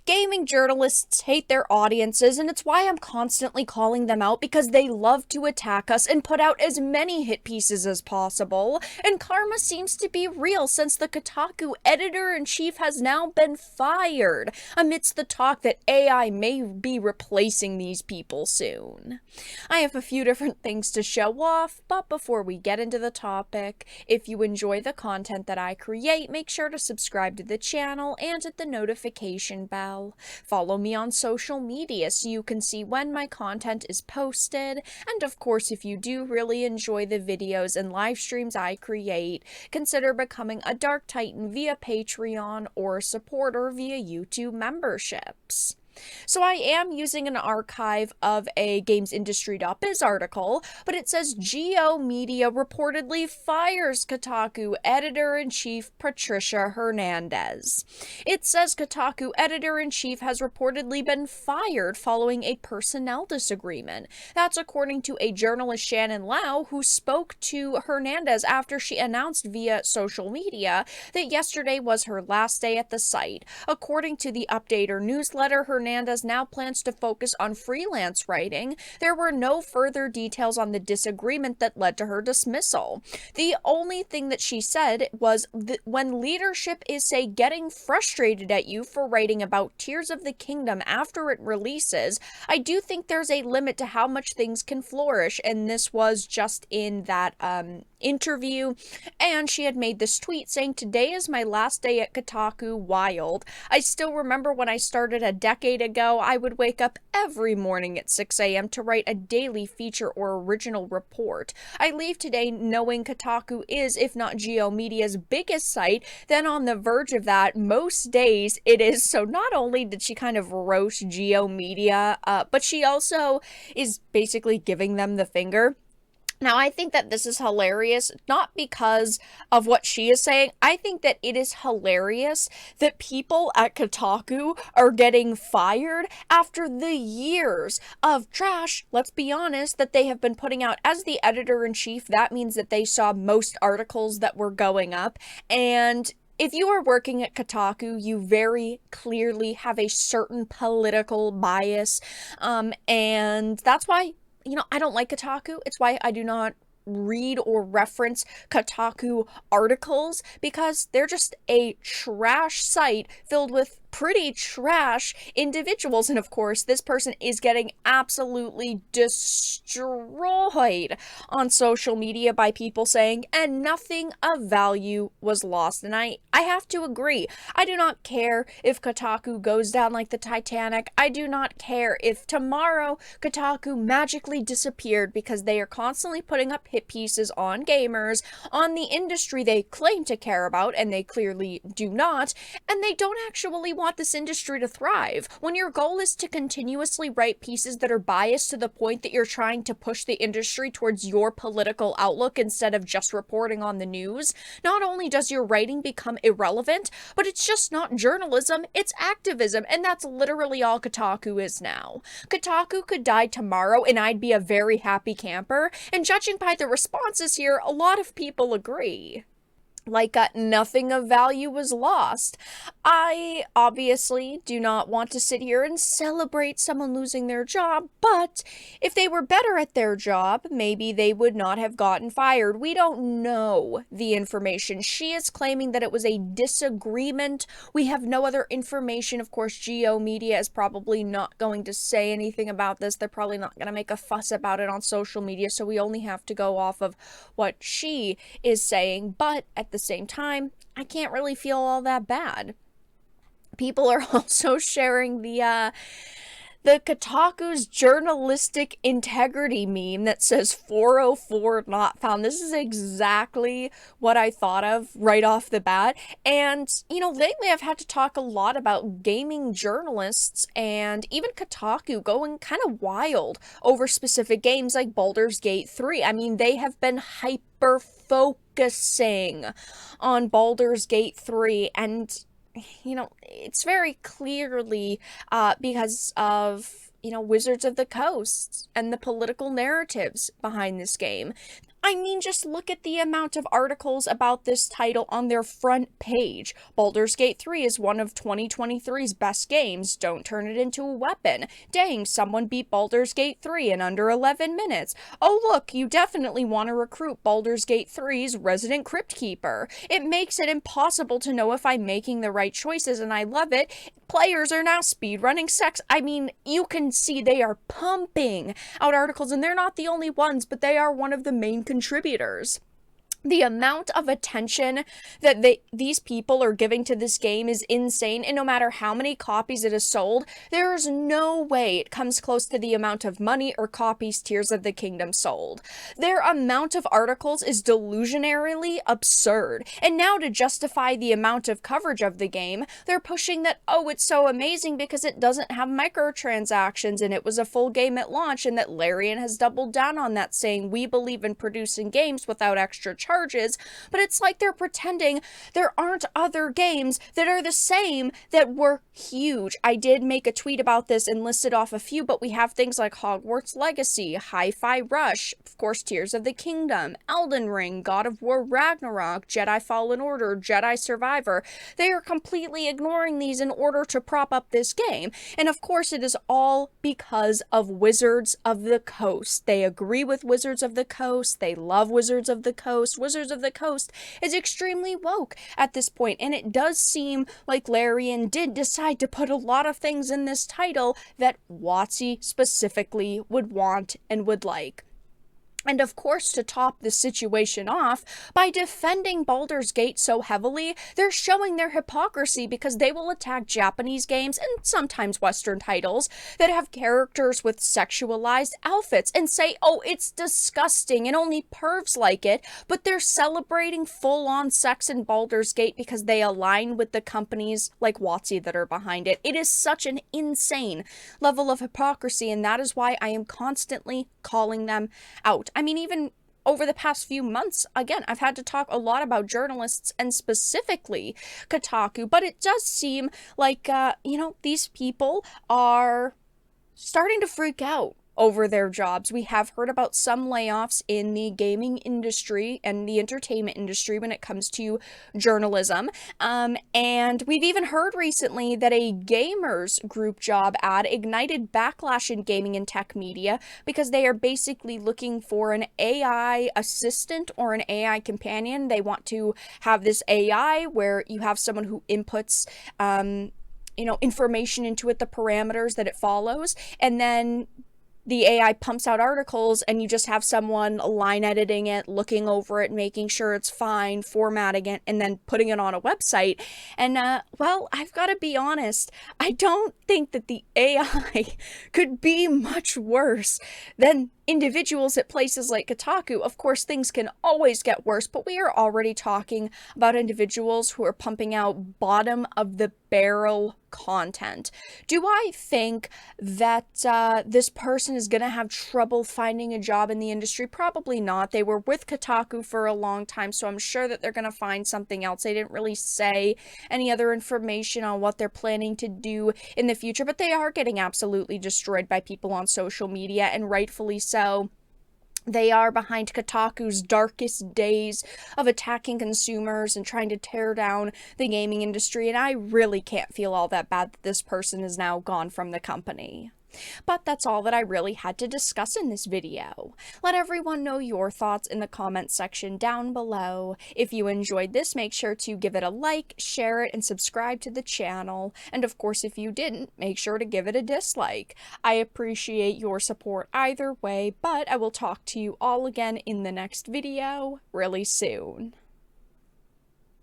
Gaming journalists hate their audiences, and it's why I'm constantly calling them out because they love to attack us and put out as many hit pieces as possible. And karma seems to be real since the Kotaku editor-in-chief has now been fired amidst the talk that AI may be replacing these people soon. I have a few different things to show off, but before we get into the topic, if you enjoy the content that I create, make sure to subscribe to the channel and hit the notification bell. Follow me on social media so you can see when my content is posted, and of course, if you do really enjoy the videos and live streams I create, consider becoming a Dark Titan via Patreon or a supporter via YouTube memberships. So I am using an archive of a gamesindustry.biz article, but it says Geo Media reportedly fires Kotaku editor-in-chief Patricia Hernandez. It says Kotaku editor-in-chief has reportedly been fired following a personnel disagreement. That's according to a journalist, Shannon Lau, who spoke to Hernandez after she announced via social media that yesterday was her last day at the site. According to the Updater newsletter, Hernandez now plans to focus on freelance writing. There were no further details on the disagreement that led to her dismissal. The only thing that she said was that when leadership is, say, getting frustrated at you for writing about Tears of the Kingdom after it releases, I do think there's a limit to how much things can flourish, and this was just in that interview, and she had made this tweet saying, "Today is my last day at Kotaku, wild. I still remember when I started a decade ago, I would wake up every morning at 6 a.m. to write a daily feature or original report. I leave today knowing Kotaku is, if not Geo Media's biggest site, then on the verge of that most days it is." So not only did she kind of roast Geo Media, but she also is basically giving them the finger. Now, I think that this is hilarious, not because of what she is saying. I think that it is hilarious that people at Kotaku are getting fired after the years of trash, let's be honest, that they have been putting out. As the editor-in-chief, that means that they saw most articles that were going up, and if you are working at Kotaku, you very clearly have a certain political bias, and that's why I don't like Kotaku. It's why I do not read or reference Kotaku articles, because they're just a trash site filled with pretty trash individuals. And of course, this person is getting absolutely destroyed on social media by people saying, and nothing of value was lost. And I have to agree. I do not care if Kotaku goes down like the Titanic. I do not care if tomorrow Kotaku magically disappeared, because they are constantly putting up hit pieces on gamers, on the industry they claim to care about, and they clearly do not, and they don't actually want this industry to thrive. When your goal is to continuously write pieces that are biased to the point that you're trying to push the industry towards your political outlook instead of just reporting on the news, not only does your writing become irrelevant, but it's just not journalism, it's activism, and that's literally all Kotaku is now. Kotaku could die tomorrow and I'd be a very happy camper, and judging by the responses here, a lot of people agree. Like, nothing of value was lost. I obviously do not want to sit here and celebrate someone losing their job, but if they were better at their job, maybe they would not have gotten fired. We don't know the information. She is claiming that it was a disagreement. We have no other information. Of course, Geo Media is probably not going to say anything about this. They're probably not going to make a fuss about it on social media, so we only have to go off of what she is saying. But at the same time, I can't really feel all that bad. People are also sharing the Kotaku's journalistic integrity meme that says 404 not found. This is exactly what I thought of right off the bat. And, lately I've had to talk a lot about gaming journalists and even Kotaku going kind of wild over specific games like Baldur's Gate 3. I mean, they have been hyper focusing on Baldur's Gate 3, and it's very clearly because of Wizards of the Coast and the political narratives behind this game. I mean, just look at the amount of articles about this title on their front page. Baldur's Gate 3 is one of 2023's best games. Don't turn it into a weapon. Dang, someone beat Baldur's Gate 3 in under 11 minutes. Oh look, you definitely want to recruit Baldur's Gate 3's resident crypt keeper. It makes it impossible to know if I'm making the right choices, and I love it. Players are now speedrunning sex. I mean, you can see they are pumping out articles, and they're not the only ones, but they are one of the main contributors. The amount of attention that these people are giving to this game is insane, and no matter how many copies it has sold, there is no way it comes close to the amount of money or copies Tears of the Kingdom sold. Their amount of articles is delusionarily absurd, and now to justify the amount of coverage of the game, they're pushing that, oh, it's so amazing because it doesn't have microtransactions and it was a full game at launch, and that Larian has doubled down on that, saying we believe in producing games without extra charges. But it's like they're pretending there aren't other games that are the same that were huge. I did make a tweet about this and listed off a few, but we have things like Hogwarts Legacy, Hi-Fi Rush, of course Tears of the Kingdom, Elden Ring, God of War Ragnarok, Jedi Fallen Order, Jedi Survivor. They are completely ignoring these in order to prop up this game. And of course it is all because of Wizards of the Coast. They agree with Wizards of the Coast. They love Wizards of the Coast. Wizards of the Coast is extremely woke at this point, and it does seem like Larian did decide to put a lot of things in this title that WotC specifically would want and would like. And of course, to top the situation off, by defending Baldur's Gate so heavily, they're showing their hypocrisy because they will attack Japanese games and sometimes Western titles that have characters with sexualized outfits and say, oh, it's disgusting and only pervs like it, but they're celebrating full-on sex in Baldur's Gate because they align with the companies like WotC that are behind it. It is such an insane level of hypocrisy, and that is why I am constantly calling them out. I mean, even over the past few months, again, I've had to talk a lot about journalists and specifically Kotaku, but it does seem like, these people are starting to freak out over their jobs. We have heard about some layoffs in the gaming industry and the entertainment industry when it comes to journalism. And we've even heard recently that a gamers group job ad ignited backlash in gaming and tech media because they are basically looking for an AI assistant or an AI companion. They want to have this AI where you have someone who inputs information into it, the parameters that it follows, and then the AI pumps out articles and you just have someone line editing it, looking over it, making sure it's fine, formatting it, and then putting it on a website. And, I've got to be honest, I don't think that the AI could be much worse than individuals at places like Kotaku. Of course, things can always get worse, but we are already talking about individuals who are pumping out bottom of the barrel content. Do I think that this person is going to have trouble finding a job in the industry? Probably not. They were with Kotaku for a long time, so I'm sure that they're going to find something else. They didn't really say any other information on what they're planning to do in the future, but they are getting absolutely destroyed by people on social media, and rightfully so. They are behind Kotaku's darkest days of attacking consumers and trying to tear down the gaming industry, and I really can't feel all that bad that this person is now gone from the company. But that's all that I really had to discuss in this video. Let everyone know your thoughts in the comments section down below. If you enjoyed this, make sure to give it a like, share it, and subscribe to the channel. And of course, if you didn't, make sure to give it a dislike. I appreciate your support either way, but I will talk to you all again in the next video really soon.